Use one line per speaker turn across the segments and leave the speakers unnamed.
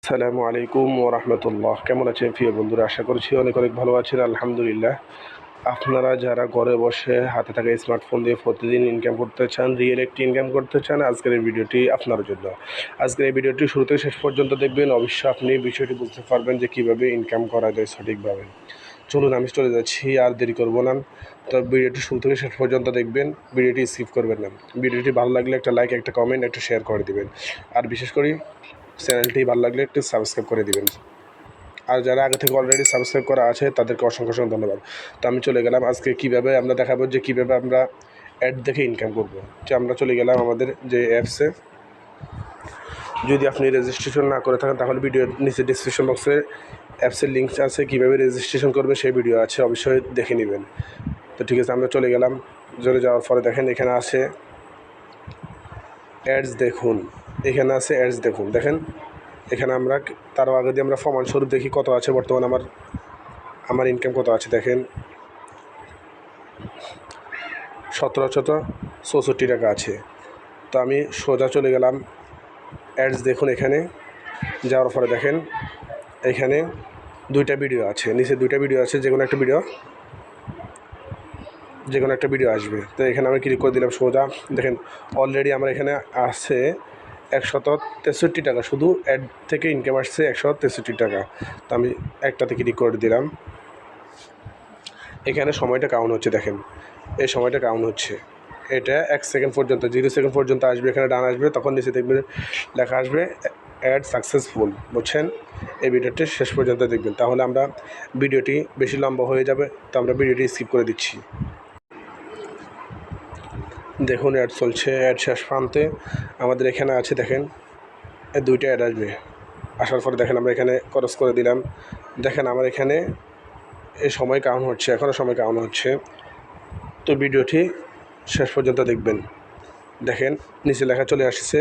আসসালামু আলাইকুম ওয়া রাহমাতুল্লাহ। কেমন আছেন প্রিয় বন্ধুরা? আশা করছি অনেক অনেক ভালো আছেন, আলহামদুলিল্লাহ। আপনারা যারা ঘরে বসে হাতে থাকা স্মার্টফোন দিয়ে প্রতিদিন ইনকাম করতে চান, রিয়েল একটি ইনকাম করতে চান, আজকের এই ভিডিওটি আপনার জন্য। আজকের এই ভিডিওটি শুরু থেকে শেষ পর্যন্ত দেখবেন, অবশ্যই আপনি বিষয়টি বুঝতে পারবেন যে কীভাবে ইনকাম করা যায় সঠিকভাবে। চলুন আমি চলে যাচ্ছি, আর দেরি করব না। তো ভিডিওটি শুরু থেকে শেষ পর্যন্ত দেখবেন, ভিডিওটি স্কিপ করবেন না। ভিডিওটি ভালো লাগলে একটা লাইক, একটা কমেন্ট, একটা শেয়ার করে দিবেন। আর বিশেষ করে চ্যানেলটি ভালো লাগলে একটু সাবস্ক্রাইব করে দিবেন। আর যারা আগে থেকে অলরেডি সাবস্ক্রাইব করা আছে তাদেরকে অসংখ্য অসংখ্য ধন্যবাদ। তো আমি চলে গেলাম, আজকে কীভাবে আমরা দেখাবো যে কীভাবে আমরা অ্যাড দেখে ইনকাম করব। যে আমরা চলে গেলাম আমাদের যে অ্যাপসে। যদি আপনি রেজিস্ট্রেশন না করে থাকেন তাহলে ভিডিওর নিচে ডিসক্রিপশন বক্সে অ্যাপসের লিঙ্ক আছে, কীভাবে রেজিস্ট্রেশন করবে সেই ভিডিও আছে, অবশ্যই দেখে নেবেন। তো ঠিক আছে, আমরা চলে গেলাম। চলে যাওয়ার পরে দেখেন এখানে আছে অ্যাডস দেখুন, এখানে আছে অ্যাডস দেখুন। দেখেন এখানে আমরা তারও আগে দিয়ে আমরা প্রমাণস্বরূপ দেখি কত আছে বর্তমান আমার ইনকাম কত আছে। দেখেন 1764 টাকা আছে। তো আমি সোজা চলে গেলাম অ্যাডস দেখুন। এখানে যাওয়ার পরে দেখেন এখানে দুইটা ভিডিও আছে, নিচে দুইটা ভিডিও আছে, যে কোনো একটা ভিডিও আসবে। তো এখানে আমি ক্লিক করে দিলাম সোজা। দেখেন অলরেডি আমার এখানে আছে 163 টাকা, শুধু অ্যাড থেকে ইনকাম আসছে 163 টাকা। তো আমি একটাতে ক্লিক করে দিলাম। এখানে সময়টা কাউন্ট হচ্ছে, দেখেন এই সময়টা কাউন্ট হচ্ছে। এটা 1 সেকেন্ড পর্যন্ত, 0 সেকেন্ড পর্যন্ত আসবে। এখানে ডান আসবে, তখন নিচে দেখবেন লেখা আসবে অ্যাড সাকসেসফুল। বুঝছেন? এই ভিডিওটি শেষ পর্যন্ত দেখবেন, তাহলে আমরা ভিডিওটি বেশি লম্বা হয়ে যাবে, তো আমরা ভিডিওটি স্কিপ করে দিচ্ছি। দেখুন অ্যাড চলছে, অ্যাড শেষ প্রান্তে আমাদের এখানে আছে। দেখেন দুইটা অ্যাড আসবে, আসার পরে দেখেন আমরা এখানে ক্রস করে দিলাম। দেখেন আমার এখানে এই সময় কাউন্ট হচ্ছে, এখনও সময় কাউন্ট হচ্ছে। তো ভিডিওটি শেষ পর্যন্ত দেখবেন। দেখেন নিচে লেখা চলে আসছে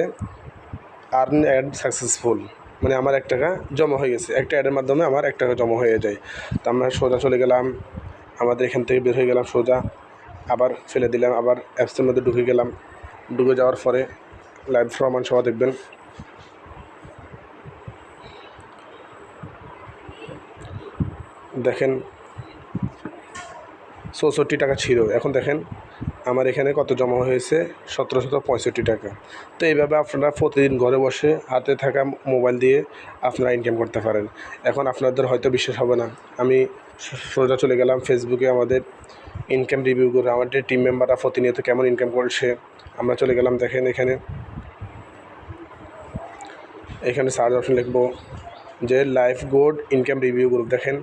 আর্ন অ্যাড সাকসেসফুল, মানে আমার 1 টাকা জমা হয়ে গেছে। একটা অ্যাডের মাধ্যমে আমার 1 টাকা জমা হয়ে যায়। তো আমরা সোজা চলে গেলাম, আমাদের এখান থেকে বের হয়ে গেলাম সোজা, আবার ফেলে দিলাম, আবার অ্যাপসের মধ্যে ঢুকে গেলাম। ঢুকে যাওয়ার পরে লাইভ প্রমাণ সহ দেখবেন। দেখেন 64 টাকা ছিল, এখন দেখেন আমার এখানে কত জমা হয়েছে, 1765 টাকা। তো এইভাবে আপনারা প্রতিদিন ঘরে বসে হাতে থাকা মোবাইল দিয়ে আপনারা ইনকাম করতে পারেন। এখন আপনাদের হয়তো বিশ্বাস হবে না, আমি সোজা চলে গেলাম ফেসবুকে, আমাদের ইনকাম রিভিউ করে আমাদের টিম মেম্বাররা প্রতিনিয়ত কেমন ইনকাম করছে আমরা চলে গেলাম। দেখেন এখানে সার্চ অপশন লিখবো যে life good income review group. দেখেন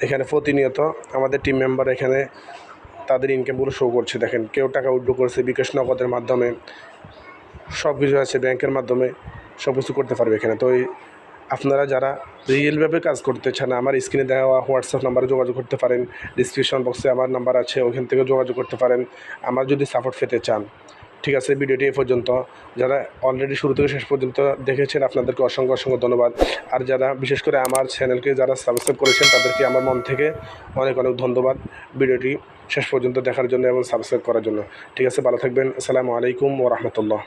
এখানে প্রতিনিয়ত আমাদের টিম মেম্বার এখানে তাদের ইনকামগুলো শো করছে। দেখেন কেউ টাকা উইথড্র করছে বিকাশ নগদের মাধ্যমে, সব কিছু আছে, ব্যাংকের মাধ্যমে সব কিছু করতে পারবে এখানে। তো আপনারা যারা রিয়েলভাবে কাজ করতে চান, আমার স্ক্রিনে দেওয়া হোয়াটসঅ্যাপ নাম্বারে যোগাযোগ করতে পারেন। ডিসক্রিপশন বক্সে আমার নাম্বার আছে, ওইখান থেকে যোগাযোগ করতে পারেন আমার যদি সাপোর্ট পেতে চান। ঠিক আছে, ভিডিওটি এ পর্যন্ত। যারা অলরেডি শুরু থেকে শেষ পর্যন্ত দেখেছেন আপনাদেরকে অসংখ্য অসংখ্য ধন্যবাদ। আর যারা বিশেষ করে আমার চ্যানেলকে যারা সাবস্ক্রাইব করেছেন তাদেরকে আমার মন থেকে অনেক অনেক ধন্যবাদ ভিডিওটি শেষ পর্যন্ত দেখার জন্য এবং সাবস্ক্রাইব করার জন্য। ঠিক আছে, ভালো থাকবেন। আসসালামু আলাইকুম ওয়া রাহমাতুল্লাহ।